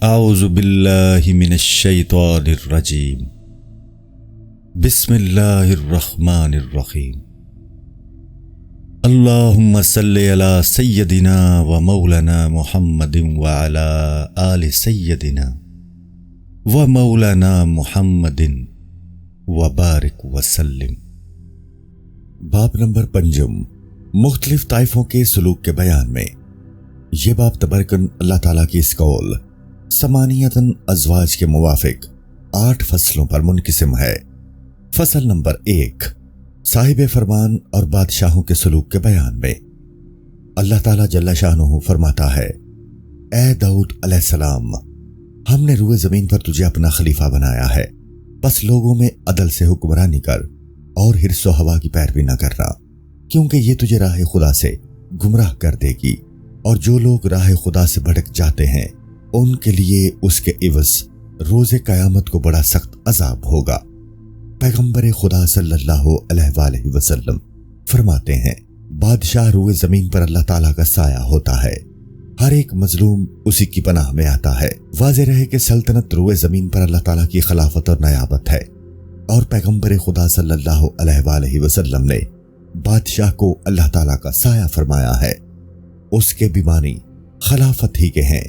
اعوذ باللہ من الشیطان الرجیم بسم اللہ الرحمن الرحیم اللہم صلی علی سیدنا و مولانا محمد وعلی آل سیدنا و مولانا محمد وبارک وسلم۔ باب نمبر 5، مختلف طائفوں کے سلوک کے بیان میں۔ یہ باب تبرکن اللہ تعالیٰ کی اس قول ثمانیتن ازواج کے موافق 8 فصلوں پر منقسم ہے۔ فصل نمبر 1، صاحب فرمان اور بادشاہوں کے سلوک کے بیان میں۔ اللہ تعالیٰ جل شانہ فرماتا ہے، اے داؤد علیہ السلام، ہم نے روئے زمین پر تجھے اپنا خلیفہ بنایا ہے، بس لوگوں میں عدل سے حکمرانی کر اور حرص و ہوا کی پیروی نہ کرنا، کیونکہ یہ تجھے راہ خدا سے گمراہ کر دے گی، اور جو لوگ راہ خدا سے بھٹک جاتے ہیں ان کے لیے اس کے عوض روز قیامت کو بڑا سخت عذاب ہوگا۔ پیغمبر خدا صلی اللہ علیہ وآلہ وسلم فرماتے ہیں، بادشاہ روئے زمین پر اللہ تعالیٰ کا سایہ ہوتا ہے، ہر ایک مظلوم اسی کی پناہ میں آتا ہے۔ واضح رہے کہ سلطنت روئے زمین پر اللہ تعالیٰ کی خلافت اور نیابت ہے، اور پیغمبر خدا صلی اللہ علیہ وآلہ وسلم نے بادشاہ کو اللہ تعالیٰ کا سایہ فرمایا ہے۔ اس کے بھی معنی خلافت ہی کے ہیں،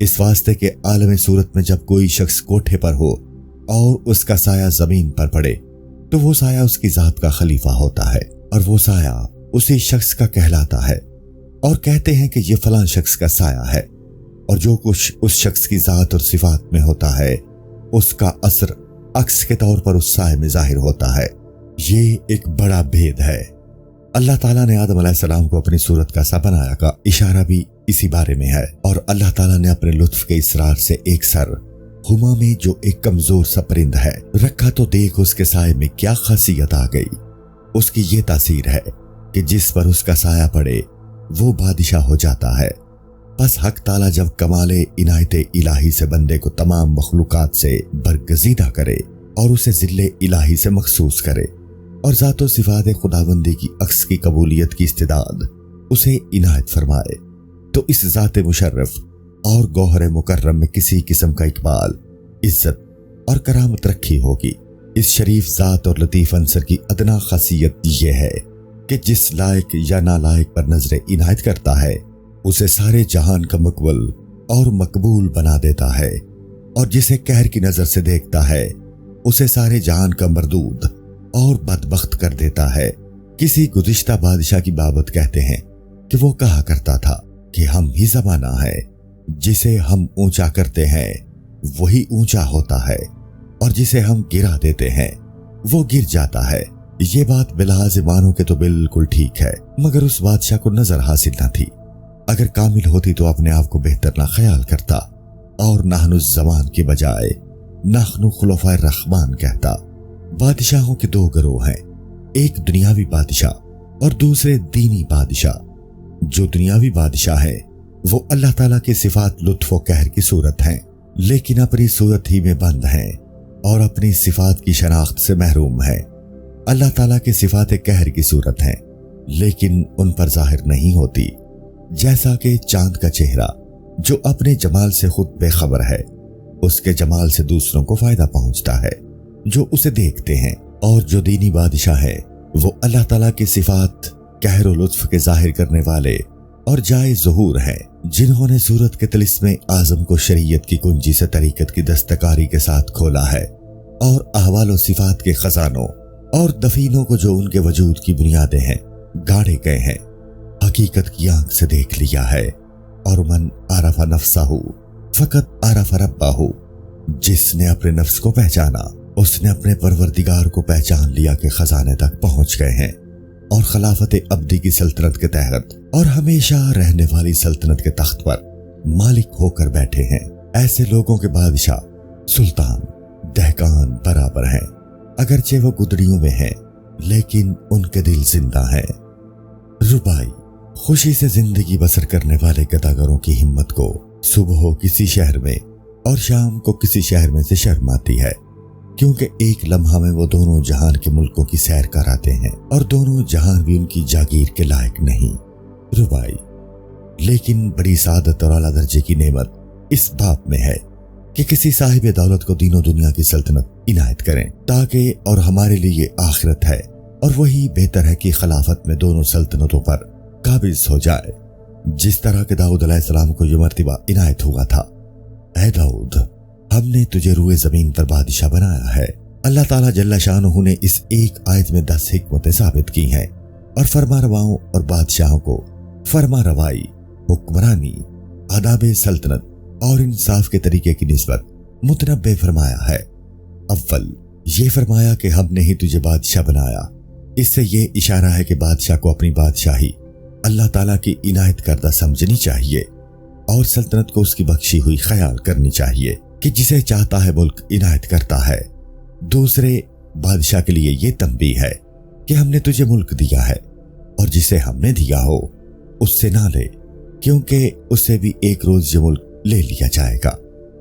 اس واسطے کہ عالم صورت میں جب کوئی شخص کوٹھے پر ہو اور اس کا سایہ زمین پر پڑے تو وہ سایہ اس کی ذات کا خلیفہ ہوتا ہے، اور وہ سایہ اسی شخص کا کہلاتا ہے، اور کہتے ہیں کہ یہ فلاں شخص کا سایہ ہے، اور جو کچھ اس شخص کی ذات اور صفات میں ہوتا ہے اس کا اثر عکس کے طور پر اس سایہ میں ظاہر ہوتا ہے۔ یہ ایک بڑا بھید ہے۔ اللہ تعالیٰ نے آدم علیہ السلام کو اپنی صورت کا سا بنایا کا اشارہ بھی اسی بارے میں ہے، اور اللہ تعالیٰ نے اپنے لطف کے اصرار سے ایک سر ہما میں جو ایک کمزور سا پرند ہے رکھا، تو دیکھ اس کے سائے میں کیا خاصیت آ گئی۔ اس کی یہ تاثیر ہے کہ جس پر اس کا سایہ پڑے وہ بادشاہ ہو جاتا ہے۔ بس حق تعالیٰ جب کمال عنایت الہی سے بندے کو تمام مخلوقات سے برگزیدہ کرے اور اسے ذل الہی سے مخصوص کرے، اور ذات و صفات خداوندی کی عکس کی قبولیت کی استعداد اسے عنایت فرمائے، تو اس ذات مشرف اور گوہر مکرم میں کسی قسم کا اقبال، عزت اور کرامت رکھی ہوگی۔ اس شریف ذات اور لطیف عنصر کی ادنا خاصیت یہ ہے کہ جس لائق یا نالائق پر نظر عنایت کرتا ہے اسے سارے جہان کا مقبول اور مقبول بنا دیتا ہے، اور جسے قہر کی نظر سے دیکھتا ہے اسے سارے جہان کا مردود اور بدبخت کر دیتا ہے۔ کسی گزشتہ بادشاہ کی بابت کہتے ہیں کہ وہ کہا کرتا تھا کہ ہم ہی زمانہ ہے، جسے ہم اونچا کرتے ہیں وہی اونچا ہوتا ہے، اور جسے ہم گرا دیتے ہیں وہ گر جاتا ہے۔ یہ بات بلحاظ معنوں کے تو بالکل ٹھیک ہے، مگر اس بادشاہ کو نظر حاصل نہ تھی۔ اگر کامل ہوتی تو اپنے آپ کو بہتر نہ خیال کرتا، اور نحن الزمان کی بجائے نحن خلفاء الرحمن کہتا۔ بادشاہوں کے 2 گروہ ہیں، ایک دنیاوی بادشاہ اور دوسرے دینی بادشاہ۔ جو دنیاوی بادشاہ ہے وہ اللہ تعالیٰ کی صفات لطف و قہر کی صورت ہیں، لیکن اپنی صورت ہی میں بند ہیں اور اپنی صفات کی شناخت سے محروم ہیں۔ اللہ تعالیٰ کی صفات قہر کی صورت ہیں، لیکن ان پر ظاہر نہیں ہوتی، جیسا کہ چاند کا چہرہ جو اپنے جمال سے خود بے خبر ہے، اس کے جمال سے دوسروں کو فائدہ پہنچتا ہے جو اسے دیکھتے ہیں۔ اور جو دینی بادشاہ ہے وہ اللہ تعالیٰ کی صفات قہر و لطف کے ظاہر کرنے والے اور جائے ظہور ہیں، جنہوں نے صورت کے طلسم اعظم کو شریعت کی کنجی سے طریقت کی دستکاری کے ساتھ کھولا ہے، اور احوال و صفات کے خزانوں اور دفینوں کو جو ان کے وجود کی بنیادیں ہیں گاڑے گئے ہیں، حقیقت کی آنکھ سے دیکھ لیا ہے۔ اور من عرف نفسہ فقط عرف ربہ، جس نے اپنے نفس کو پہچانا اس نے اپنے پروردگار کو پہچان لیا کہ خزانے تک پہنچ گئے ہیں، اور خلافت ابدی کی سلطنت کے تحت اور ہمیشہ رہنے والی سلطنت کے تخت پر مالک ہو کر بیٹھے ہیں۔ ایسے لوگوں کے بادشاہ سلطان دہقان برابر ہیں، اگرچہ وہ گدڑیوں میں ہیں لیکن ان کے دل زندہ ہیں۔ ربائی، خوشی سے زندگی بسر کرنے والے گداگروں کی ہمت کو صبح ہو کسی شہر میں اور شام کو کسی شہر میں سے شرم آتی ہے، کیونکہ ایک لمحہ میں وہ دونوں جہان کے ملکوں کی سیر کراتے ہیں، اور دونوں جہان بھی ان کی جاگیر کے لائق نہیں۔ ربائی، لیکن بڑی سعادت اور اعلیٰ درجے کی نعمت इस बाप में है कि किसी साहिब दौलत को दीनों दुनिया की सल्तनत इनायत करें, ताकि और हमारे लिए ये आखिरत है और वही बेहतर है कि खिलाफत में दोनों सल्तनतों पर काबिज हो जाए, जिस तरह के दाऊद अलैहिस्सलाम को ये मर्तबा इनायत हुआ था। ऐ दाऊद, हमने तुझे रूए जमीन पर बादशाह बनाया है। अल्लाह ताला जल्ला शानुहु ने इस एक आयत में 10 हिकमतें साबित की हैं और फरमा रवाओं और बादशाहों को फरमा रवाई, हुक्मरानी, आदाब सल्तनत और इंसाफ के तरीके की निस्बत मुतनब्बे फरमाया है। अव्वल ये फरमाया कि हमने ही तुझे बादशाह बनाया। इससे ये इशारा है कि बादशाह को अपनी बादशाही अल्लाह ताला की इनायत करदा समझनी चाहिए और सल्तनत को उसकी बख्शी हुई ख्याल करनी चाहिए कि जिसे चाहता है मुल्क इनायत करता है। दूसरे बादशाह के लिए ये तंबीह है कि हमने तुझे मुल्क दिया है और जिसे हमने दिया हो उससे ना ले, क्योंकि उससे भी एक रोज ये मुल्क ले लिया जाएगा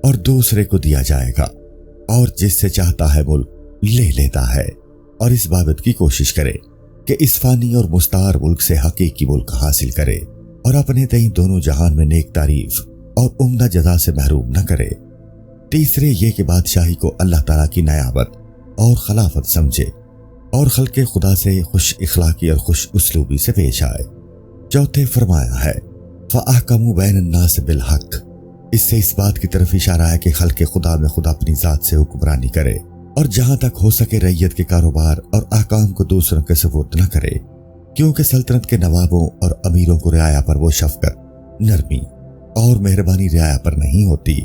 और दूसरे को दिया जाएगा, और जिससे चाहता है मुल्क ले लेता है। और इस बाबत की कोशिश करे कि इस फानी और मुस्तार मुल्क से हकीकी मुल्क हासिल करे और अपने तई दोनों जहान में नेक तारीफ और उम्दा जजा से महरूम न करे। तीसरे ये कि बादशाही को अल्लाह ताला की नयाबत और खिलाफत समझे और खल्के खुदा से खुश इखलाकी और खुश उसलूबी से पेश आए। चौथे फरमाया है फ़अहकमू बैनन्नास बिलहक। इससे इस बात की तरफ इशारा है कि खल्के खुदा में खुदा अपनी जात से हुक्मरानी करे और जहां तक हो सके रैयत के कारोबार और अहकाम को दूसरों के सुपुर्द न करे, क्योंकि सल्तनत के नवाबों और अमीरों को रियाया पर वो शफकत, नरमी और मेहरबानी रियाया पर नहीं होती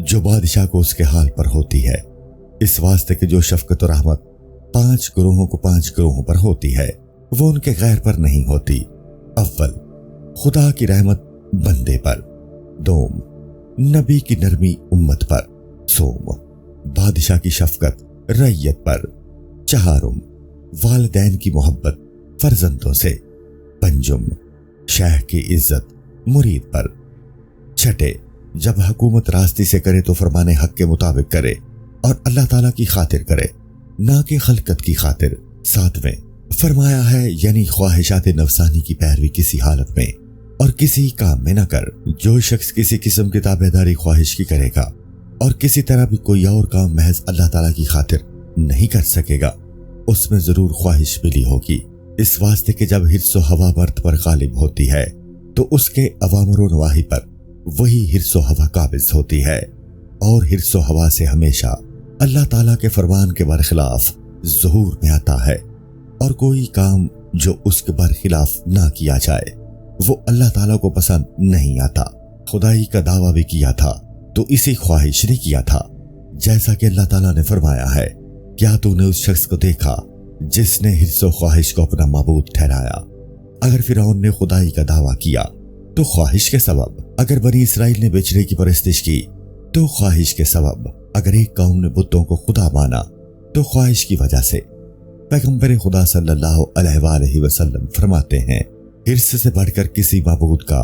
जो बादशाह को उसके हाल पर होती है। इस वास्ते कि जो शफकत और रहमत 5 गुरोहों को 5 गुरोहों पर होती है, वो उनके गैर पर नहीं होती। अव्वल खुदा की रहमत बंदे पर, दोम नबी की नरमी उम्मत पर, सोम बादशाह की शफकत रैयत पर, चारुम वालिदैन की मोहब्बत फर्जंदों से, पंजुम शेख की इज्जत मुरीद पर, छठे जब हुकूमत रास्ती से करे तो फरमाने हक के मुताबिक करे और अल्लाह ताला की खातिर करे, ना कि खलकत की खातिर। सातवें फरमाया है यानी ख्वाहिशात नफसानी की पैरवी किसी हालत में और किसी काम में न कर। जो शख्स किसी किस्म की ताबेदारी ख्वाहिश की करेगा और किसी तरह भी कोई और काम महज अल्लाह ताला की खातिर नहीं कर सकेगा, उसमें जरूर ख्वाहिश मिली होगी। इस वास्ते कि जब हिर्सो हवा मर्द पर गालिब होती है तो उसके अवामर नवाही पर वही हिर्सो हवा काबिज होती है, और हिर्सो हवा से हमेशा अल्लाह ताला के फरमान के बरखिलाफ ज़हूर में आता है, और कोई काम जो उसके बरखिलाफ ना किया जाए वो अल्लाह ताला को पसंद नहीं आता। खुदाई का दावा भी किया था तो इसी ख्वाहिश ने किया था, जैसा कि अल्लाह ताला ने फरमाया है, क्या तूने उस शख्स को देखा जिसने हिर्सो ख्वाहिश को अपना माबूद ठहराया। अगर फिरौन ने खुदाई का दावा किया तो ख्वाहिश के सबब, अगर बनी इसराइल ने बिछड़े की परस्तिश की तो ख्वाहिश के सबब, अगर एक कौम ने बुतों को खुदा माना तो ख्वाहिश की वजह से। पैगंबर खुदा सल्लल्लाहु अलैहि वसल्लम फरमाते हैं, हिर्स से बढ़कर किसी माबूद का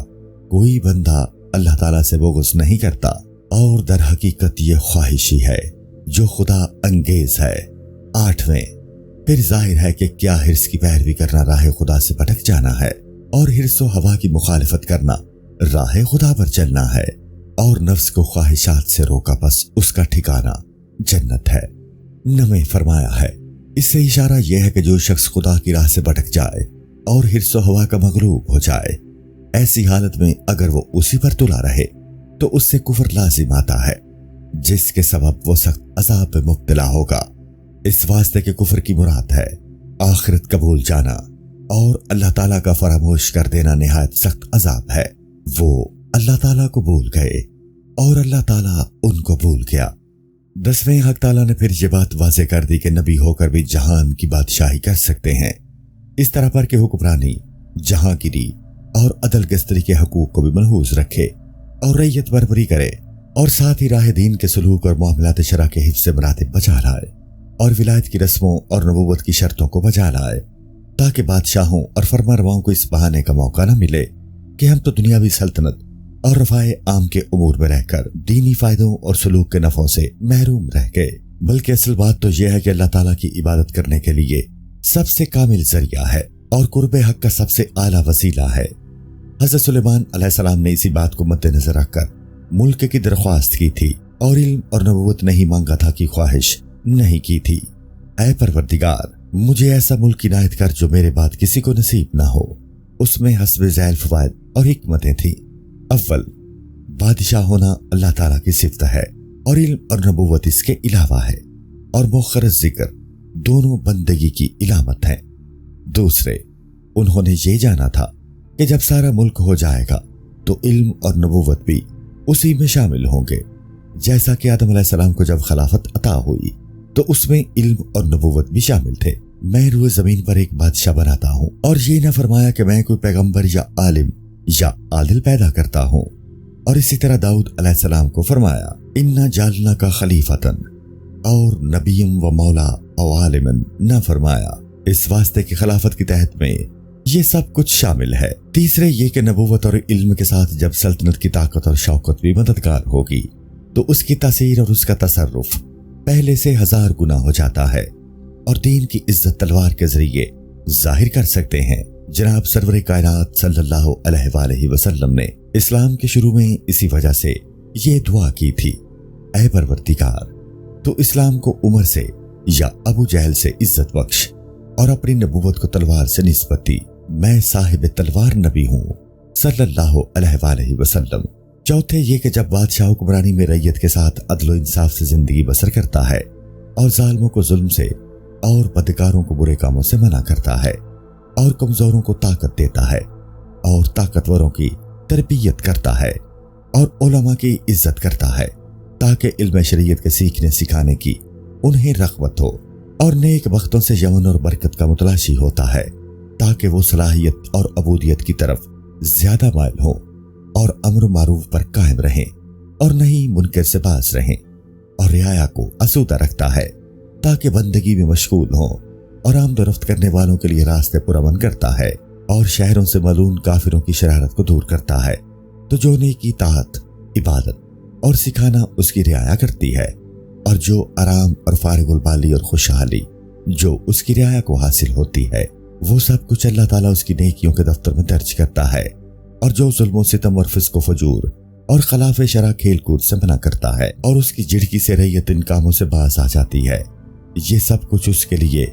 कोई बंदा अल्लाह ताला से बुग़्ज़ नहीं करता, और दर हकीकत ये ख्वाहिश ही है जो खुदा अंगेज है। आठवें फिर जाहिर है कि क्या हिर्स की पैरवी करना राह खुदा से भटक जाना है, और हिर्सो हवा की मुखालिफत करना राह खुदा पर चलना है, और नफ्स को ख्वाहिशात से रोका बस उसका ठिकाना जन्नत है। नवें फरमाया है, इससे इशारा यह है कि जो शख्स खुदा की राह से भटक जाए और हिर्सो हवा का मगलूब हो जाए, ऐसी हालत में अगर वो उसी पर तुला रहे तो उससे कुफर लाजिम आता है, जिसके सबब वो सख्त अजाब में मुब्तला होगा। इस वास्ते के कुफर की मुराद है आखिरत का भूल जाना, और अल्लाह ताला का फरामोश कर देना निहायत सख्त अजाब है। वो अल्लाह ताला को भूल गए और अल्लाह ताला उनको भूल गया। 10वें हक ताला ने फिर ये बात वाज़े कर दी कि नबी होकर भी जहान की बादशाही कर सकते हैं। इस तरह पर कि हुक्मरानी, जहांगीरी और अदल गस्तरी के हकूक को भी महफूज रखे और रैयत बरबरी करे, और साथ ही राह दीन के सलूक और मामलात शरा के हिफ्ज़ से मरातिब बचा लाए, और विलायत की रस्मों और नबूवत की शर्तों को बजा लाए, ताकि बादशाहों और फरमारवाओं को इस बहाने का मौका न मिले कि हम तो दुनियावी सल्तनत और रफ़ाए आम के उमूर में रहकर दीनी फायदों और सलूक के नफ़ों से महरूम रह गए। बल्कि असल बात तो यह है कि अल्लाह ताला की इबादत करने के लिए सबसे कामिल जरिया है और कुर्बे हक का सबसे आला वसीला है। हज़रत सुलेमान अलैहिस्सलाम ने इसी बात को मद्देनजर रखकर मुल्क की दरख्वास्त की थी और इल्म और नबूवत नहीं मांगा था की ख्वाहिश नहीं की थी। ऐ परवरदिगार, मुझे ऐसा मुल्क इनायत कर जो मेरे बाद किसी को नसीब ना हो। उसमें हस्ब ज़ैल फवाइद और हिकमतें थी। अव्वल, बादशाह होना अल्लाह ताला की सिफ्त है और इल्म और नबूवत इसके अलावा है, और मुखरस जिक्र दोनों बंदगी की इलामत है। दूसरे, उन्होंने ये जाना था कि जब सारा मुल्क हो जाएगा तो इल्म और नबूवत भी उसी में शामिल होंगे। जैसा कि आदम अलैहिस्सलाम को जब खिलाफत अता हुई तो उसमें इल्म और नबूवत भी शामिल थे। मैं रूए जमीन पर एक बादशाह बनाता हूँ, और ये न फरमाया कि मैं कोई पैगंबर या आलिम या आदिल पैदा करता हूँ। और इसी तरह दाऊद अलैहिस्सलाम को फरमाया, इन्ना जालना का खलीफतन, और नबीम व मौला और आलिमन न फरमाया। इस वास्ते की खिलाफत के तहत में ये सब कुछ शामिल है। तीसरे ये कि नबूवत और इल्म के साथ जब सल्तनत की ताकत और शौकत भी मददगार होगी तो उसकी तासीर और उसका तसर्रुफ पहले से 1000 गुना हो जाता है, और दीन की इज्जत तलवार के जरिए जाहिर कर सकते हैं। जनाब सरवर कायनात सल्लल्लाहु अलैहि वसल्लम ने इस्लाम के शुरू में इसी वजह से ये दुआ की थी, ऐ परवरदिगार, तो इस्लाम को उमर से या अबू जहल से इज्जत बख्श, और अपनी नबूवत को तलवार से निस्बत दी। मैं साहिब तलवार नबी हूँ सल्लल्लाहु अलैहि वसल्लम। चौथे ये कि जब बादशाह हुक्मरानी में रैयत के साथ अदल इंसाफ से जिंदगी बसर करता है और जालिमों को जुल्म से और बदकारों को बुरे कामों से मना करता है और कमजोरों को ताकत देता है और ताकतवरों की तरबियत करता है और उलमा की इज्जत करता है, ताकि इल्म शरीयत के सीखने सिखाने की उन्हें रग़बत हो, और नेक वक्तों से यमन और बरकत का मुतलाशी होता है, ताकि वो सलाहियत और अबूदियत की तरफ ज्यादा माइल हो और अम्र मारूफ पर कायम रहें और नहीं मुनकर से बाज रहें, और रियाया को आसूदा रखता है ताकि बंदगी में मशगूल हो, और आमदोरफ्त करने वालों के लिए रास्ते पुरअमन करता है, और शहरों से मलून काफिरों की शरारत को दूर करता है। तो जो नेकी, ताअत, इबादत और सिखाना उसकी रियाया करती है, और जो आराम और फारिगुल बाली और खुशहाली जो उसकी रियाया को हासिल होती है, वो सब कुछ अल्लाह ताला उसकी नेकियों के दफ्तर में दर्ज करता है। और जो जुल्म, सितम और फिस्क व फजूर और खिलाफ शरा खेल कूद से मना करता है और उसकी झिड़की से रैयत इन कामों से बाज आ जाती है, ये सब कुछ उसके लिए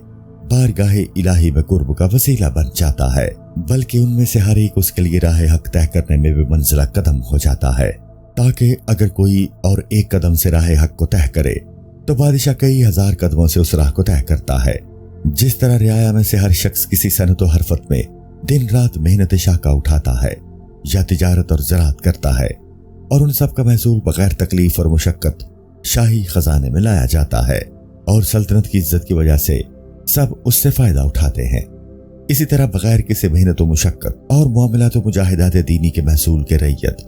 बारगाहे इलाही में कुर्ब का वसीला बन जाता है, बल्कि उनमें से हर एक उसके लिए राह हक तय करने में भी मंजिला कदम हो जाता है, ताकि अगर कोई और एक कदम से राह हक को तय करे तो बादशाह कई 1000 कदमों से उस राह को तय करता है। जिस तरह रियाया में से हर शख्स किसी सनत और हरफत में दिन रात मेहनत शाका उठाता है या तिजारत और ज़राअत करता है, और उन सब का महसूल बगैर तकलीफ और मुशक्कत शाही खजाने में लाया जाता है, और सल्तनत की इज्जत की वजह से सब उससे फायदा उठाते हैं। इसी तरह बगैर किसी मेहनत व मुशक्कत और मामलात व मुजाहिदात दीनी के महसूल के रैयत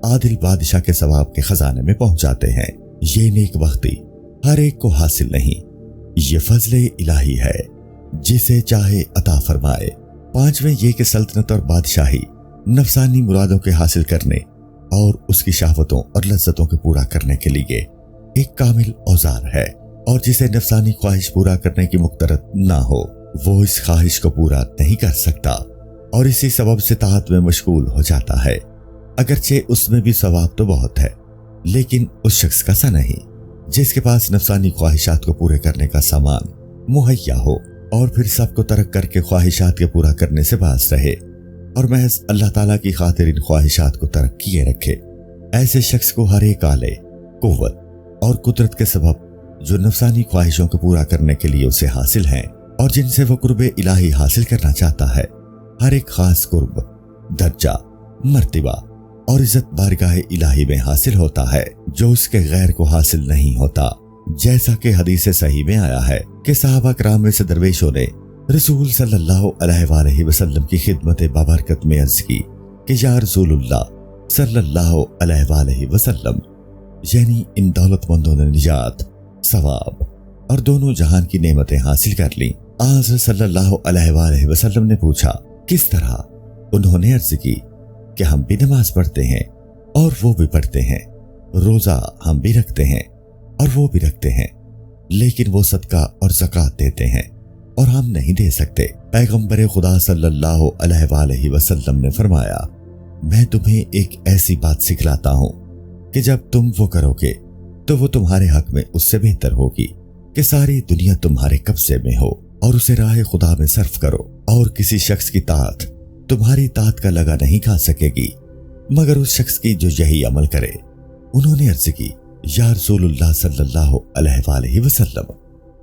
आदिल बादशाह के सवाब के खजाने में पहुंच जाते हैं। ये नेक वक्ती हर एक को हासिल नहीं, ये फजले इलाही है, जिसे चाहे अता फरमाए। पांचवें ये कि सल्तनत और बादशाही नफसानी मुरादों के हासिल करने और उसकी शहवतों और लज्जतों के पूरा करने के लिए एक कामिल औजार है, और जिसे नफसानी ख्वाहिश पूरा करने की मुक्तरत ना हो वो इस ख्वाहिश को पूरा नहीं कर सकता, और इसी सबब से ताहत में मशगूल हो जाता है। अगरचे उसमें भी सवाब तो बहुत है, लेकिन उस शख्स का सा नहीं जिसके पास नफसानी ख्वाहिशात को पूरे करने का सामान मुहैया हो, और फिर सबको तर्क करके ख्वाहिशात के पूरा करने से बाज रहे और महज अल्लाह ताला की खातिर इन ख्वाहिशात को तर्क किए रखे। ऐसे शख्स को हर एक आले, कुव्वत और कुदरत के सबब जो नफसानी ख्वाहिशों को पूरा करने के लिए उसे हासिल हैं और जिनसे वो कुर्बे इलाही हासिल करना चाहता है, हर एक खास कुर्ब, दर्जा, मर्तिबा और इज्जत बारगाह इलाही में हासिल होता है जो उसके गैर को हासिल नहीं होता। जैसा कि हदीस सही में आया है कि सहाबा कराम में से दरवेशों ने रसूल सल्लल्लाहु अलैहि वसल्लम की खिदमत बाबरकत में अर्ज की कि या रसूलुल्लाह सल्लल्लाहु अलैहि वसल्लम, यानी इन दौलतमंदों ने निजात, सवाब और दोनों जहान की नेमतें हासिल कर ली। आज सल्लल्लाहु अलैहि वसल्लम ने पूछा किस तरह? उन्होंने अर्ज की कि हम भी नमाज पढ़ते हैं और वो भी पढ़ते हैं, रोजा हम भी रखते हैं और वो भी रखते हैं, लेकिन वो सदका और ज़कात देते हैं और हम नहीं दे सकते। पैगंबर खुदा सल्लल्लाहु अलैहि वसल्लम ने फरमाया, मैं तुम्हें एक ऐसी बात सिखलाता हूँ کہ जब तुम वो करोगे तो वो तुम्हारे हक में उससे बेहतर होगी कि सारी दुनिया तुम्हारे कब्जे में हो और उसे राह खुदा में सर्फ करो, और किसी शख्स की तात तुम्हारी तात का लगा नहीं खा सकेगी मगर उस शख्स की जो यही अमल करे। उन्होंने अर्ज की, या रसूलुल्लाह सल्लल्लाहु अलैहि वसल्लम,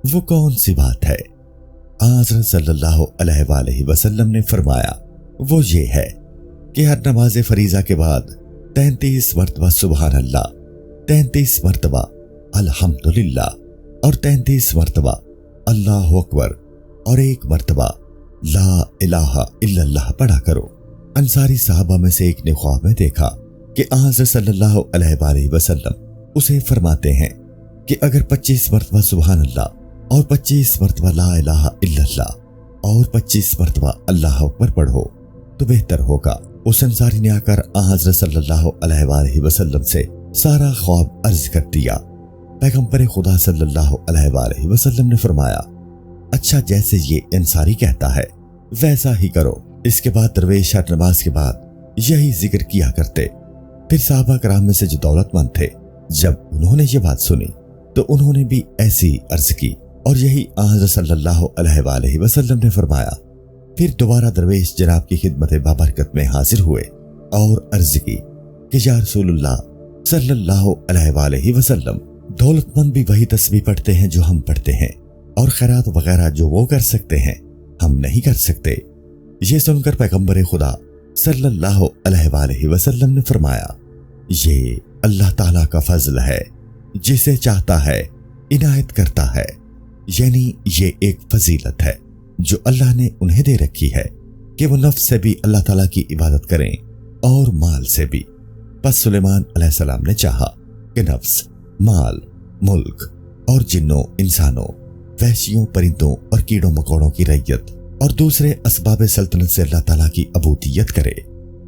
वो कौन सी बात है? हज़रत सल्लल्लाहु अलैहि वसल्लम ने फरमाया, वो ये है कि हर नमाज फरीजा के बाद 33 मरतबा सुबहान अल्लाह, 33 मरतबा अल्हम्दुलिल्लाह और 33 मरतबा अल्लाहु अकबर और 1 मरतबा ला इलाहा इल्लल्लाह पढ़ा करो। अंसारी साहबा में से एक ने ख्वाब में देखा कि हज़रत सल्लल्लाहु अलैहि वसल्लम उसे फरमाते हैं कि अगर 25 मरतबा सुबहान अल्लाह और 25 मरतबा ला इलाहा इल्लल्लाह और 25 मरतबा अल्लाहु अकबर पढ़ो तो बेहतर होगा। उस अंसारी ने आकर हज़रत सल्लल्लाहु अलैहि वसल्लम से सारा ख्वाब अर्ज कर दिया। पैगंबर खुदा सल्लल्लाहु अलैहि वसल्लम ने फरमाया, अच्छा जैसे ये अंसारी कहता है वैसा ही करो। इसके बाद दरवेश हर नमाज के बाद यही जिक्र किया करते। फिर साहबा कराम में से जो दौलतमंद थे, जब उन्होंने ये बात सुनी तो उन्होंने भी ऐसी अर्ज की और यही हज़रत सल्लल्लाहु अलैहि वसल्लम ने फरमाया। फिर दोबारा दरवेश जनाब की खिदमत बाबरकत में हाजिर हुए और अर्ज की कि या रसूलुल्लाह सल्लल्लाहु अलैहि वसल्लम, दौलतमंद भी वही तस्बीह पढ़ते हैं जो हम पढ़ते हैं, और खैरात वगैरह जो वो कर सकते हैं हम नहीं कर सकते। ये सुनकर पैगंबर खुदा सल्लल्लाहु अलैहि वसल्लम ने फरमाया, ये अल्लाह ताला का फजल है, जिसे चाहता है इनायत करता है। यानी ये एक फजीलत है जो अल्लाह ने उन्हें दे रखी है कि वो नफ्स से भी अल्लाह ताला की इबादत करें और माल से भी। बस सुलेमान अलैहिस्सलाम ने चाहा कि नफ्स, माल, मुल्क और जिन्नों, इंसानों, वहशियों, परिंदों और कीड़ों मकोड़ों की रैयत और दूसरे असबाब सल्तनत से अल्लाह ताला की अबूदियत करे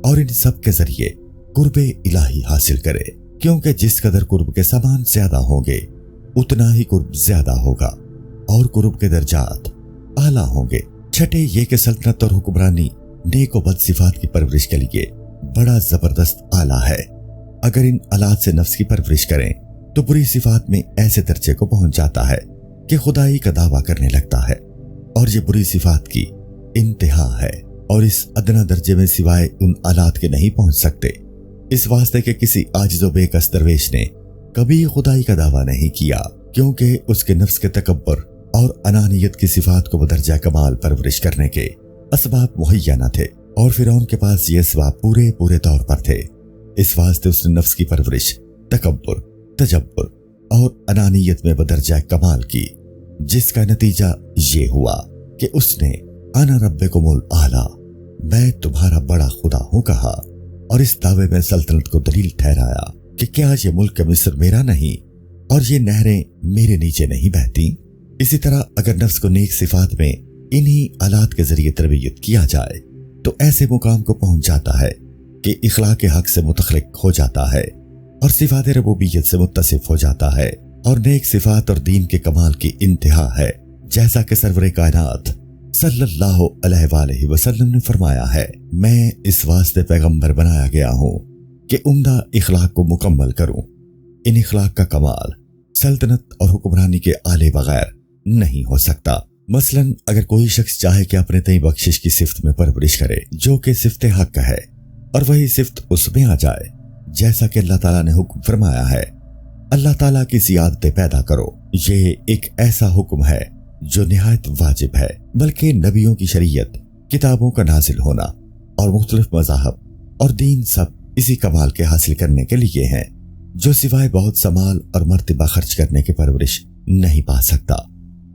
और इन सब के जरिए कुर्बे इलाही हासिल करे, क्योंकि जिस कदर कुर्ब के सामान ज्यादा होंगे उतना ही कुर्ब ज्यादा होगा और कुर्ब के दर्जात आला होंगे। छठे ये कि सल्तनत और हुक्मरानी नेक व बद सिफात की परवरिश के लिए बड़ा जबरदस्त आला है। अगर इन आलात से नफ्स की परवरिश करें तो बुरी सिफात में ऐसे दर्जे को पहुंच जाता है कि खुदाई का दावा करने लगता है, और ये बुरी सिफात की इंतहा है और इस अदना दर्जे में सिवाय उन आलात के नहीं पहुंच सकते। इस वास्ते के किसी आजिज़ो बेकस दरवेश ने कभी खुदाई का दावा नहीं किया, क्योंकि उसके नफ्स के तकब्बर और अनानियत की सिफात को बदरजा कमाल परवरिश करने के असबाब मुहैया न थे, और फिरौन के पास ये असबाब पूरे पूरे तौर पर थे। इस वास्ते उसने नफ्स की परवरिश तकब्बर, तजब्बर और अनानियत में बदरजा कमाल की, जिसका नतीजा ये हुआ कि उसने अना रब्बुकुमुल आला, मैं तुम्हारा बड़ा खुदा हूं कहा, और इस दावे में सल्तनत को दलील ठहराया कि क्या ये मुल्क मिस्र मेरा नहीं और ये नहरें मेरे नीचे नहीं बहती। इसी तरह अगर नफ्स को नेक सिफात में इन्हीं आलात के जरिए तरबियत किया जाए तो ऐसे मुकाम को पहुंच जाता है कि इखलाक हक से मुतखलिक हो जाता है और सिफात रबूबियत से मुत्तसिफ हो जाता है, और नेक सिफात और दीन के कमाल की इंतहा है, जैसा कि सरवरे कायनात सल्लल्लाहु अलैहि वसल्लम ने फरमाया है, मैं इस वास्ते पैगंबर बनाया गया हूं कि उम्दा इखलाक को मुकम्मल करूं। इन इखलाक का कमाल सल्तनत और हुक्मरानी के आले बगैर नहीं हो सकता। मसलन अगर कोई शख्स चाहे कि अपने तई बख्शिश की सिफ्त में परवरिश करे जो कि सिफ्त हक है, और वही सिफ्त उसमें आ जाए जैसा कि अल्लाह ताला ने हुक्म फरमाया है, अल्लाह ताला की ज़ियादतें पैदा करो, ये एक ऐसा हुक्म है जो निहायत वाजिब है। बल्कि नबियों की शरीयत, किताबों का नाजिल होना और मुख्तलिफ मज़ाहब और दीन सब इसी कमाल के हासिल करने के लिए हैं जो सिवाय बहुत समाल और मर्तबा खर्च करने के परवरिश नहीं पा सकता।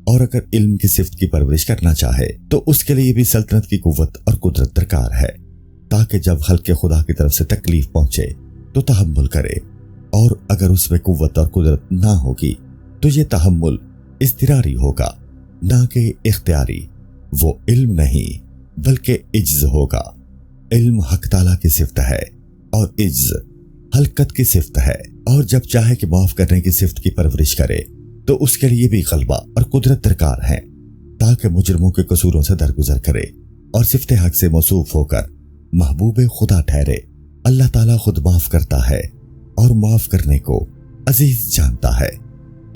और अगर इल्म की सिफ्त की परवरिश करना चाहे तो उसके लिए भी सल्तनत की कुव्वत और कुदरत दरकार है, ताकि जब खल्क़े खुदा की तरफ से तकलीफ पहुंचे तो तहम्मुल करे, और अगर उसमें कुव्वत और कुदरत ना होगी तो ये तहम्मुल इज़्तिरारी होगा, ना कि इख्तियारी। वो इल्म नहीं बल्कि इज्ज़ होगा। इल्म हक ताला की सिफ्त है और इज्ज़ हलकत की सिफ्त है, और जब चाहे कि माफ करने की सिफ्त की परवरिश करे तो उसके लिए भी गलबा और कुदरत दरकार है, ताकि मुजरमों के कसूरों से दरगुजर करे और सिफ्त हक से मौसूफ होकर महबूब खुदा ठहरे। अल्लाह ताला खुद माफ करता है اور معاف کرنے کو عزیز جانتا ہے۔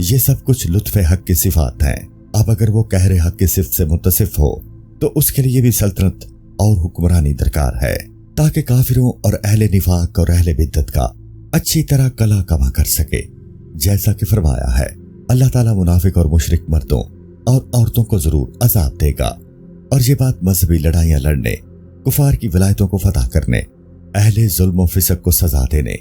یہ سب کچھ لطف حق کی صفات ہیں۔ اب اگر وہ قہر حق کی صفت سے متصف ہو تو اس کے لیے بھی سلطنت اور حکمرانی درکار ہے، تاکہ کافروں اور اہل نفاق اور اہل بدعت کا اچھی طرح کلا کما کر سکے۔ جیسا کہ فرمایا ہے، اللہ تعالیٰ منافق اور مشرک مردوں اور عورتوں کو ضرور عذاب دے گا، اور یہ بات مذہبی لڑائیاں لڑنے، کفار کی ولایتوں کو فتح کرنے، اہل ظلم و فسق کو سزا دینے،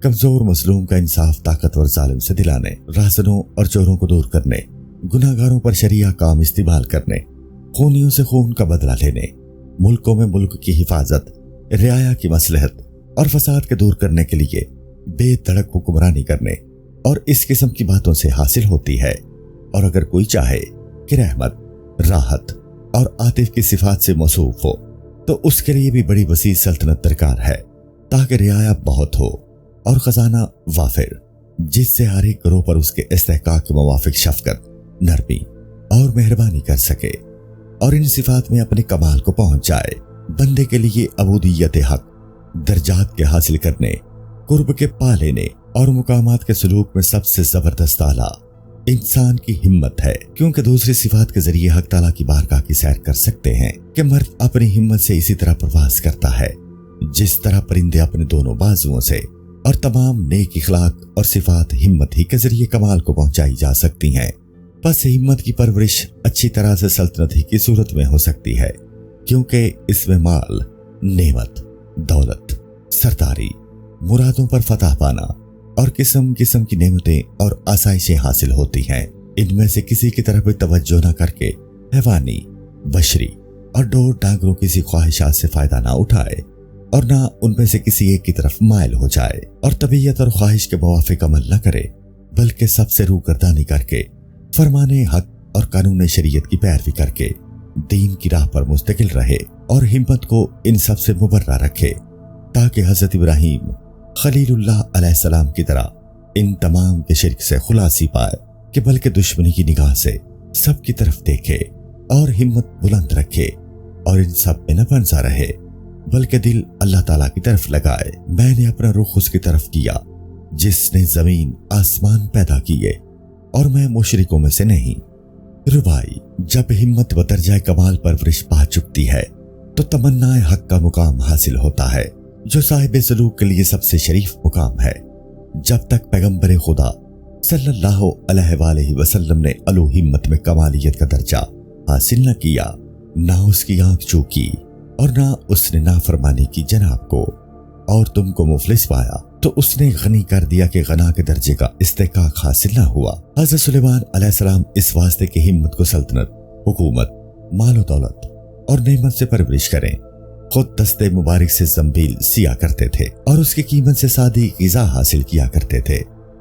کمزور مظلوم کا انصاف طاقتور ظالم سے دلانے، رازنوں اور چوروں کو دور کرنے، گناہگاروں پر شریعہ کام استعمال کرنے، خونیوں سے خون کا بدلہ لینے، ملکوں میں ملک کی حفاظت، رعایا کی مصلحت اور فساد کے دور کرنے کے لیے بے دھڑک حکمرانی کرنے اور اس قسم کی باتوں سے حاصل ہوتی ہے۔ اور اگر کوئی چاہے کہ رحمت، راحت اور عاطف کی صفات سے موصوف ہو تو اس کے لیے بھی بڑی وسیع سلطنت درکار ہے، تاکہ رعایا بہت ہو اور خزانہ وافر، جس سے ہر ایک گروہ پر اس کے استحقاق کے موافق شفقت، نرمی اور مہربانی کر سکے، اور ان صفات میں اپنے کمال کو پہنچ جائے۔ بندے کے لیے عبودیت حق، درجات کے حاصل کرنے، قرب کے پا لینے اور مقامات کے سلوک میں سب سے زبردست اعلیٰ انسان کی ہمت ہے، کیونکہ دوسری صفات کے ذریعے حق تعالیٰ کی بارگاہ کی سیر کر سکتے ہیں کہ مرد اپنی ہمت سے اسی طرح پرواز کرتا ہے جس طرح پرندے اپنے دونوں بازوؤں سے، اور تمام نیک اخلاق اور صفات ہمت ہی کے ذریعے کمال کو پہنچائی جا سکتی ہیں۔ بس ہمت کی پرورش اچھی طرح سے سلطنت ہی کی صورت میں ہو سکتی ہے، کیونکہ اس میں مال، نعمت، دولت، سرداری، مرادوں پر فتح پانا اور قسم قسم کی نعمتیں اور آسائشیں حاصل ہوتی ہیں۔ ان میں سے کسی کی طرف توجہ نہ کر کے حیوانی، بشری اور ڈور ڈانگروں کسی خواہشات سے فائدہ نہ اٹھائے، اور نہ ان میں سے کسی ایک کی طرف مائل ہو جائے اور طبیعت اور خواہش کے موافق عمل نہ کرے، بلکہ سب سے روگردانی کر کے، فرمان حق اور قانون شریعت کی پیروی کر کے دین کی راہ پر مستقل رہے، اور ہمت کو ان سب سے مبرہ رکھے، تاکہ حضرت ابراہیم خلیل اللہ علیہ السلام کی طرح ان تمام کے شرک سے خلاصی پائے، کہ بلکہ دشمنی کی نگاہ سے سب کی طرف دیکھے اور ہمت بلند رکھے، اور ان سب میں نہ بنسا رہے، بلکہ دل اللہ تعالیٰ کی طرف لگائے۔ میں نے اپنا رخ اس کی طرف کیا جس نے زمین آسمان پیدا کیے، اور میں مشرکوں میں سے نہیں۔ ربائی جب ہمت بدرجہ کمال پرورش پا چکتی ہے تو تمنا حق کا مقام حاصل ہوتا ہے، جو صاحب سلوک کے لیے سب سے شریف مقام ہے۔ جب تک پیغمبر خدا صلی اللہ علیہ وآلہ وسلم نے علو ہمت میں کمالیت کا درجہ حاصل نہ کیا، نہ اس کی آنکھ چوکی اور نہ اس نے نافرمانی کی جناب کو، اور تم کو مفلس پایا تو اس نے غنی کر دیا کہ غنا کے درجے کا استحقاق حاصل نہ ہوا۔ حضرت سلیمان علیہ السلام اس واسطے کی ہمت کو سلطنت، حکومت، مال و دولت اور نعمت سے پرورش کریں، خود دستے مبارک سے زنبیل سیا کرتے تھے اور اس کی قیمت سے سادی غذا حاصل کیا کرتے تھے،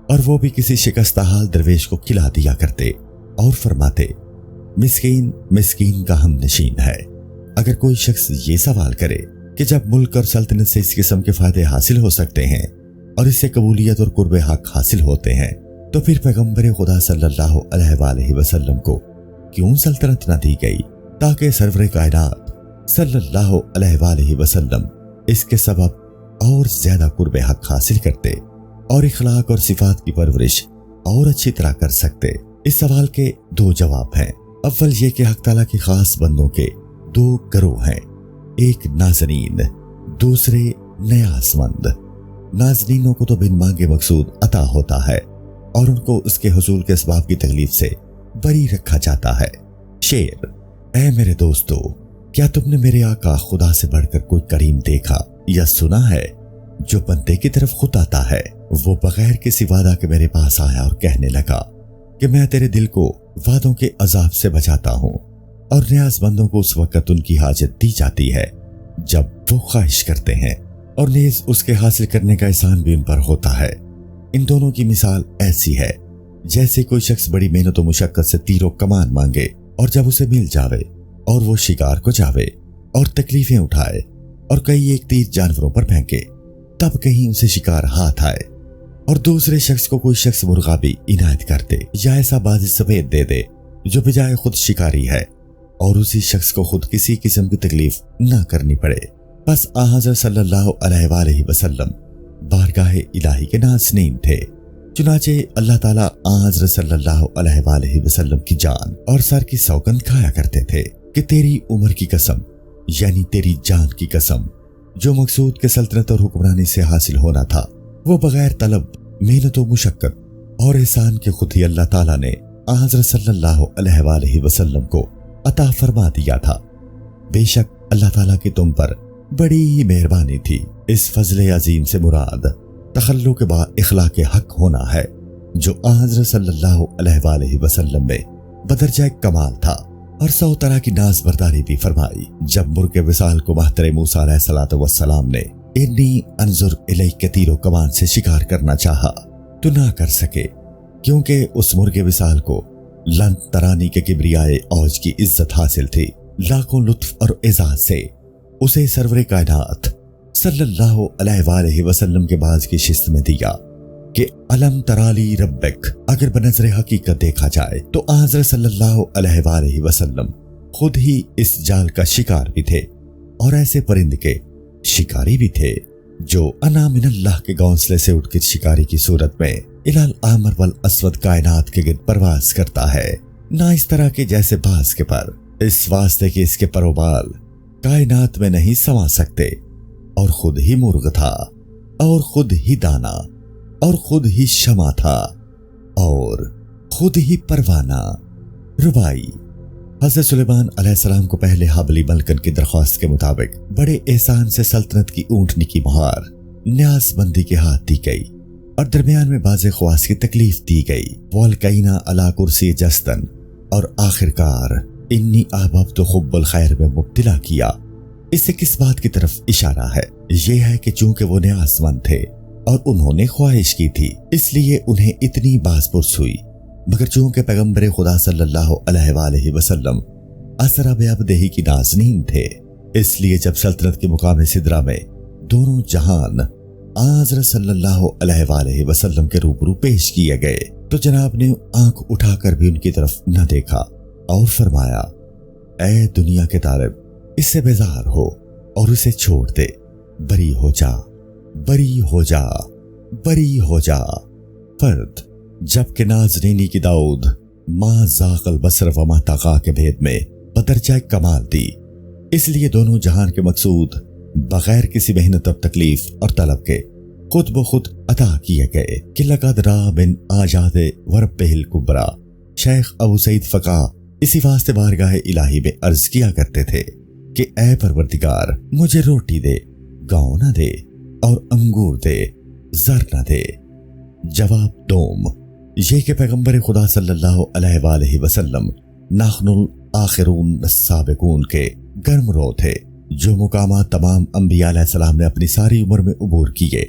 اور وہ بھی کسی شکستہ حال درویش کو کھلا دیا کرتے، اور فرماتے مسکین مسکین کا ہم نشین ہے۔ اگر کوئی شخص یہ سوال کرے کہ جب ملک اور سلطنت سے اس قسم کے فائدے حاصل ہو سکتے ہیں اور اس سے قبولیت اور قرب حق حاصل ہوتے ہیں، تو پھر پیغمبر خدا صلی اللہ علیہ وآلہ وسلم کو کیوں سلطنت نہ دی گئی، تاکہ سرور کائنات صلی اللہ علیہ وآلہ وسلم اس کے سبب اور زیادہ قرب حق حاصل کرتے اور اخلاق اور صفات کی پرورش اور اچھی طرح کر سکتے۔ اس سوال کے دو جواب ہیں۔ اول یہ کہ حق تعالیٰ کے خاص بندوں کے دو گروہ ہیں، ایک نازنین، دوسرے نیاز مند۔ نازنینوں کو تو بن مانگے مقصود عطا ہوتا ہے اور ان کو اس کے حصول کے اسباب کی تکلیف سے بری رکھا جاتا ہے۔ شعر: اے میرے دوستو، کیا تم نے میرے آقا خدا سے بڑھ کر کوئی کریم دیکھا یا سنا ہے جو بندے کی طرف خود آتا ہے؟ وہ بغیر کسی وعدہ کے میرے پاس آیا اور کہنے لگا کہ میں تیرے دل کو وعدوں کے عذاب سے بچاتا ہوں، اور نیاز مندوں کو اس وقت ان کی حاجت دی جاتی ہے جب وہ خواہش کرتے ہیں، اور نیز اس کے حاصل کرنے کا احسان بھی ان پر ہوتا ہے۔ ان دونوں کی مثال ایسی ہے جیسے کوئی شخص بڑی محنت و مشقت سے تیر و کمان مانگے، اور جب اسے مل جاوے اور وہ شکار کو جاوے اور تکلیفیں اٹھائے اور کئی ایک تیر جانوروں پر پھینکے، تب کہیں اسے شکار ہاتھ آئے، اور دوسرے شخص کو کوئی شخص مرغابی عنایت کر دے یا ایسا بازی سفید دے دے جو بجائے خود شکاری ہے، اور اسی شخص کو خود کسی قسم کی تکلیف نہ کرنی پڑے۔ بس حضرت صلی اللہ علیہ وآلہ وسلم बारगाह इलाही के नाज़नीन थे। चुनाचे अल्लाह ताला हज़रत सल्लल्लाहु अलैहि वसल्लम की जान और सर की सौगंध खाया करते थे कि तेरी उम्र की कसम, यानी तेरी जान की कसम, जो मकसूद के सल्तनत और हुक्मरानी से हासिल होना था वो बगैर तलब, मेहनत और मुशक्कत और एहसान के खुद ही अल्लाह ताला ने हज़रत सल्लल्लाहु अलैहि वसल्लम को अता फरमा दिया था। बेशक अल्लाह ताला की तुम पर बड़ी ही मेहरबानी थी। इस फजले अजीम से मुराद तखल्लु के बाद इखलाक हक होना है, जो हज़रत सल्लल्लाहु अलैहि वसल्लम में बदरजा कमाल था, और 100 तरह की नाज बरदारी भी फरमाई। जब मुर्गे विसाल को महतरे मूसा अलैहिस्सलातु वस्सलाम ने इन्नी अंजुर इलैक के तीरो कमान से शिकार करना चाहा तो ना कर सके, क्योंकि उस मुर्गे विसाल को लन तरानी के किबरियाए औज की इज्जत हासिल थी। लाखों लुत्फ और एजाज से उसे सरवरे कायनात सल्लल्लाहु अलैहि वसल्लम के बाज की शिस्त में दिया कि अलम तराली रब्बक। अगर बनज़रे हकीकत देखा जाए तो हज़रत सल्लल्लाहु अलैहि वसल्लम खुद ही इस जाल का शिकार भी थे और ऐसे परिंद के शिकारी भी थे जो अना मिनल्लाह के घोंसले से उठकर शिकारी की सूरत में इलाल आमर वल अस्वद कायनात के गिर्द परवाज करता है, ना इस तरह के जैसे बाज के पर, इस वास्ते कि इसके परोबाल कायनात में नहीं समा सकते, और खुद ही मुर्ग था और खुद ही दाना और खुद ही शमा था और खुद ही परवाना। रुबाई। हज़रत सुलेमान अलैहिस्सलाम को पहले हाबली मलकन की दरख्वास्त के मुताबिक बड़े एहसान से सल्तनत की ऊंटनी की मुहार न्यासबंदी के हाथ दी गई और दरमियान में बाज़े ख्वास की तकलीफ दी गई। वलकैना अला कुर्सी जस्तन, और आखिरकार इन्नी अहबब तो खुब्बुल खैर में मुब्तला किया। इससे किस बात की तरफ इशारा है? ये है कि चूंकि वो न्यासमंद थे और उन्होंने ख्वाहिश की थी, इसलिए उन्हें इतनी बाज़पुरस हुई। मगर चूंकि पैगंबर खुदा सल्लल्लाहु अलैहि वसल्लम असरा बेअबदेही की नाज़नीन थे, इसलिए जब सल्तनत के मुकाम सिदरा में दोनों जहान हज़रत सल्लल्लाहु अलैहि वसल्लम के रूबरू पेश किए गए तो जनाब ने आंख उठाकर भी उनकी तरफ न देखा और फरमाया, ऐ दुनिया के तालिब, इससे बेजार हो और उसे छोड़ दे, बरी हो जा, बरी हो जा, बरी हो जा। फर्द। जबकि नाज़रीनी की दाऊद मा ज़ाक़ल बसर व मा तग़ा के भेद में बदरजा कमाल दी, इसलिए दोनों जहान के मकसूद बगैर किसी मेहनत और तकलीफ और तलब के खुद ब खुद अता किए गए कि लक़द रा बिन आजाद वरब्बिल कुबरा। शेख अबू सईद फ़क़ा इसी वास्ते बारगाह इलाही में अर्ज किया करते थे कि ऐ परवरदिगार, मुझे रोटी दे, गाँव न दे और अंगूर दे, जर न दे। जवाब दोम ये कि पैगंबर खुदा सल्लल्लाहु अलैहि वसल्लम नाखनुल आखिरून साबिकून के गर्म रो थे, जो मुकामात तमाम अंबिया अलैहिस्सलाम ने अपनी सारी उम्र में उबूर किए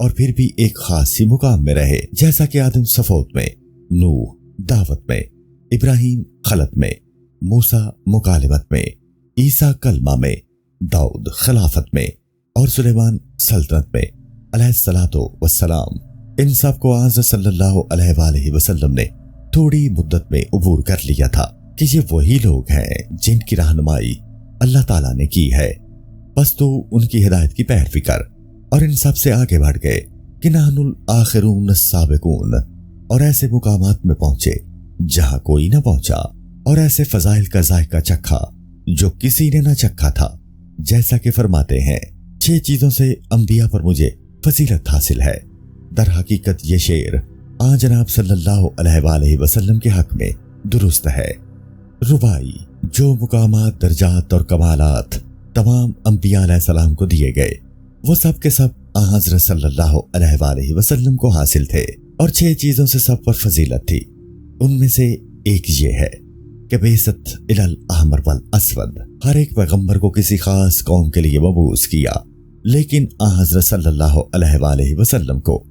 और फिर भी एक खास ही मुकाम में रहे, जैसा कि आदम सफोत में, नूह दावत में, इब्राहिम खलत में, मूसा मुकालिमत में, ईसा कलमा में, दाऊद खिलाफत में और सुलेमान सल्तनत में अलैहिस्सलातु वस्सलाम। इन सब को हज़रत सल्लल्लाहु अलैहि वसल्लम ने थोड़ी मुद्दत में उबूर कर लिया था कि ये वही लोग हैं जिनकी रहनुमाई अल्लाह ताला ने की है। बस तो उनकी हिदायत की पैरवी कर और इन सब से आगे बढ़ गए कि नाहनुल आखिरून साबिकून, और ऐसे मुकामात में पहुंचे जहां कोई न पहुंचा, और ऐसे फजाइल का जायका चखा जो किसी ने न चखा था। जैसा कि फरमाते हैं, 6 चीजों से अंबिया पर मुझे फजीलत हासिल है। दर हकीकत ये शेर आ जनाब सल्लल्लाहु अलैहि वसल्लम के हक में दुरुस्त है। रुबाई। जो मुकामात, दर्जात और कमालात तमाम अंबिया अलैहिस्सलाम को दिए गए, वो सब के सब हज़रत सल्लल्लाहु अलैहि वसल्लम को हासिल थे, और 6 चीजों से सब पर फजीलत थी। उनमें से एक ये है कि बेइज्जत इलल अहमर वल अस्वद, हर एक पैगंबर को किसी खास कौम के लिए मबूस किया, लेकिन हज़रत सल्लल्लाहु अलैहि वसल्लम को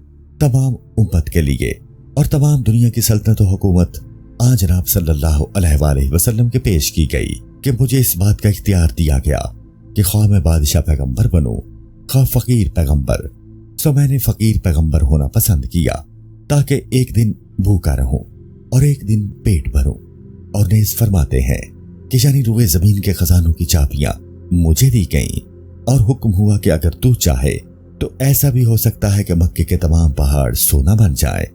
तमाम उम्मत के लिए और तमाम दुनिया की सल्तनत और हुकूमत आज जनाब सल्लल्लाहु अलैहि वसल्लम के पेश की गई कि मुझे इस बात का इख्तियार दिया गया कि ख्वाह मैं बादशाह पैगंबर बनूं, ख्वाह फकीर पैगंबर। सो मैंने फकीर पैगंबर होना पसंद किया ताकि एक दिन भूखा रहूं और एक दिन पेट भरूं। और नेज़ फरमाते हैं कि यानी रुए जमीन के खजानों की चाबियां मुझे दी गईं और हुक्म हुआ कि अगर तू चाहे तो ऐसा भी हो सकता है कि मक्के के तमाम पहाड़ सोना बन जाए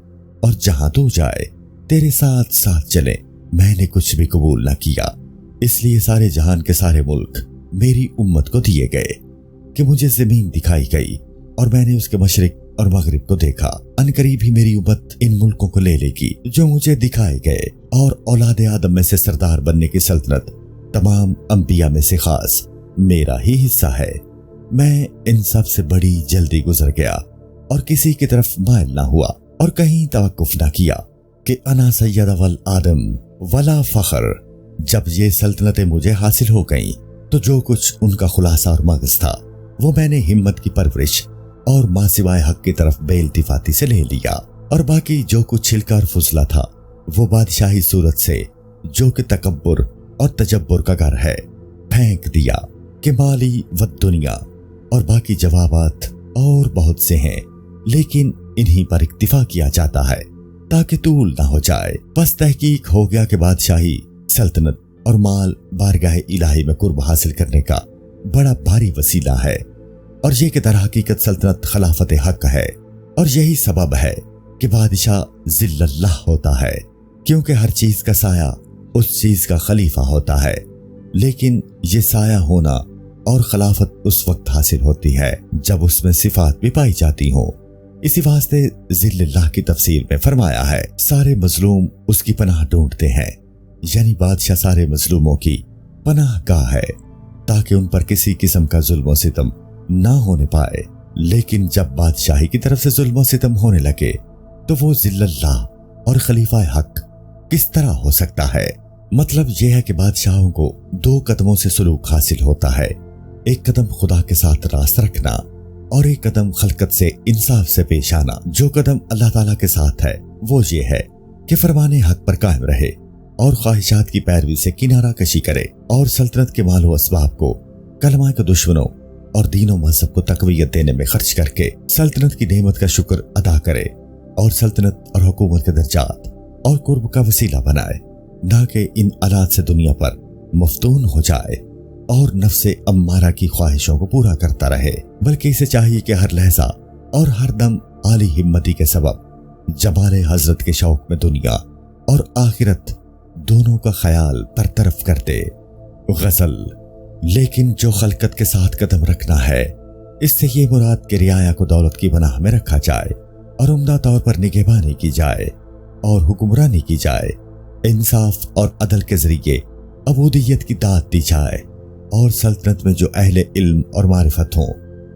और जहां तू जाए तेरे साथ साथ चले। मैंने कुछ भी कबूल न किया, इसलिए सारे जहान के सारे मुल्क मेरी उम्मत को दिए गए कि मुझे जमीन दिखाई गई और मैंने उसके मशरिक और मगरिब को देखा। अनकरीब ही मेरी उम्मत इन मुल्कों को ले लेगी जो मुझे दिखाए गए, और औलाद आदम में से सरदार बनने की सल्तनत तमाम अंबिया में से खास मेरा ही हिस्सा है। मैं इन सब से बड़ी जल्दी गुजर गया और किसी की तरफ माइल ना हुआ और कहीं तवक्कुफ ना किया कि अना सैयद वल आदम वला फखर। जब ये सल्तनतें मुझे हासिल हो गईं, तो जो कुछ उनका खुलासा और मगज था वो मैंने हिम्मत की परवरिश और मां सिवाय हक की तरफ बेइल्तिफाती से ले लिया, और बाकी जो कुछ छिलका और फुजला था वो बादशाही सूरत से, जो कि तकब्बुर और तजब्बुर का घर है, फेंक दिया कि माली व दुनिया। और बाकी जवाबात और बहुत से हैं, लेकिन इन्हीं पर इक्तिफा किया जाता है ताकि तूल ना हो जाए। बस तहकीक हो गया कि बादशाही, सल्तनत और माल बारगाह इलाही में कुर्ब हासिल करने का बड़ा भारी वसीला है, और ये कि दर हकीकत सल्तनत खिलाफत हक है। और यही सबब है कि बादशाह जिल्लल्लाह होता है, क्योंकि हर चीज का साया उस चीज का खलीफा होता है। लेकिन ये साया होना और खिलाफत उस वक्त हासिल होती है जब उसमें सिफात भी पाई जाती हो। इसी वास्ते जिल्लल्लाह की तफसीर में फरमाया है, सारे मजलूम उसकी पनाह ढूंढते हैं, यानी बादशाह सारे मजलूमों की पनाह गाह है ताकि उन पर किसी किस्म का जुल्म सितम ना होने पाए। लेकिन जब बादशाही की तरफ से जुल्म सितम होने लगे तो वो जिल्लल्लाह और खलीफा हक किस तरह हो सकता है? मतलब यह है कि बादशाहों को दो कदमों से सुलूक हासिल होता है, एक कदम खुदा के साथ रास्त रखना और एक कदम खलकत से इंसाफ से पेश आना। जो कदम अल्लाह ताला के साथ है वो ये है कि फरमाने हक पर कायम रहे और ख्वाहिशात की पैरवी से किनारा कशी करे, और सल्तनत के मालो असबाब को कलमा के दुश्मनों और दीनों मजहब को तकवीयत देने में खर्च करके सल्तनत की नेमत का शुक्र अदा करे, और सल्तनत और हुकूमत के दर्जात और कुर्ब का वसीला बनाए, ना कि इन आलात से दुनिया पर मफ्तून हो जाए और नफ्से अम्मारा की ख्वाहिशों को पूरा करता रहे। बल्कि इसे चाहिए कि हर लहजा और हर दम आली हिम्मती के सबब जमाले हजरत के शौक में दुनिया और आखिरत दोनों का ख्याल बरतरफ कर दे। गजल। लेकिन जो खलकत के साथ कदम रखना है, इससे ये मुराद कि रियाया को दौलत की पनाह में रखा जाए और उम्दा तौर पर निगहबानी की जाए और हुक्मरानी की जाए, इंसाफ और अदल के जरिए अबूदियत की दात दी जाए, और सल्तनत में जो अहले इल्म और मारिफत हों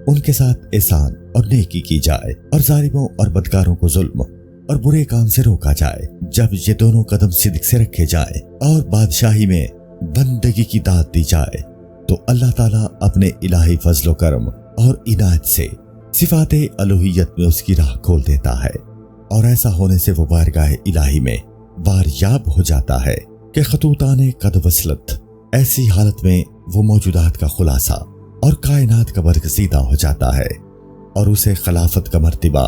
उनके साथ एहसान और नेकी की जाए, और जालिमों और बदकारों को जुल्म और बुरे काम से रोका जाए। जब ये दोनों कदम सिद्क से रखे जाए और बादशाही में बंदगी की दात दी जाए, तो अल्लाह ताला अपने इलाही फजलो करम और इनायत से सिफाते अलूहियत में उसकी राह खोल देता है, और ऐसा होने से वो बारगाह इलाही में बारयाब हो जाता है कि खतूताने कद वसलत। ऐसी हालत में वो मौजूदात का खुलासा और कायनात का बरगज़ीदा हो जाता है, और उसे खिलाफत का मर्तबा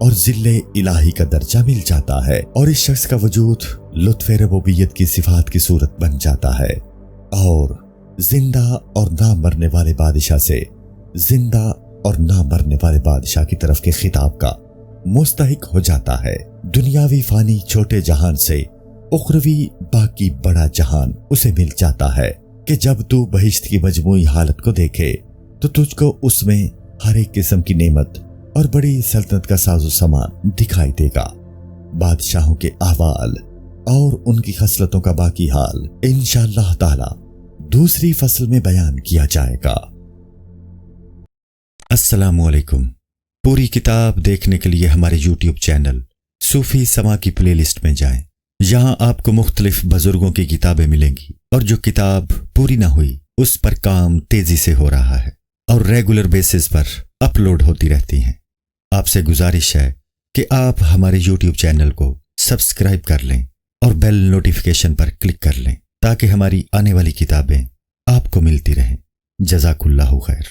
और जिल्ले इलाही का दर्जा मिल जाता है, और इस शख्स का वजूद लुत्फ़े रबूबियत की सिफात की सूरत बन जाता है, और जिंदा और ना मरने वाले बादशाह से जिंदा और ना मरने वाले बादशाह की तरफ के खिताब का मुस्तहिक हो जाता है। दुनियावी फानी छोटे जहान से उखरवी बाकी बड़ा जहान उसे मिल जाता है कि जब तू बहिश्त की मजमूई हालत को देखे तो तुझको उसमें हर एक किस्म की नेमत और बड़ी सल्तनत का साजो सामान दिखाई देगा। बादशाहों के अहवाल और उनकी खसलतों का बाकी हाल इंशाअल्लाह ताला दूसरी फसल में बयान किया जाएगा। अस्सलामु अलैकुम। पूरी किताब देखने के लिए हमारे YouTube चैनल सूफी समा की प्लेलिस्ट में जाएं। यहाँ आपको मुख्तलिफ बुजुर्गों की किताबें मिलेंगी, और जो किताब पूरी ना हुई उस पर काम तेजी से हो रहा है और रेगुलर बेसिस पर अपलोड होती रहती हैं। आपसे गुजारिश है कि आप हमारे YouTube चैनल को सब्सक्राइब कर लें और बेल नोटिफिकेशन पर क्लिक कर लें ताकि हमारी आने वाली किताबें आपको मिलती रहें। जज़ाकुल्लाहु खैर।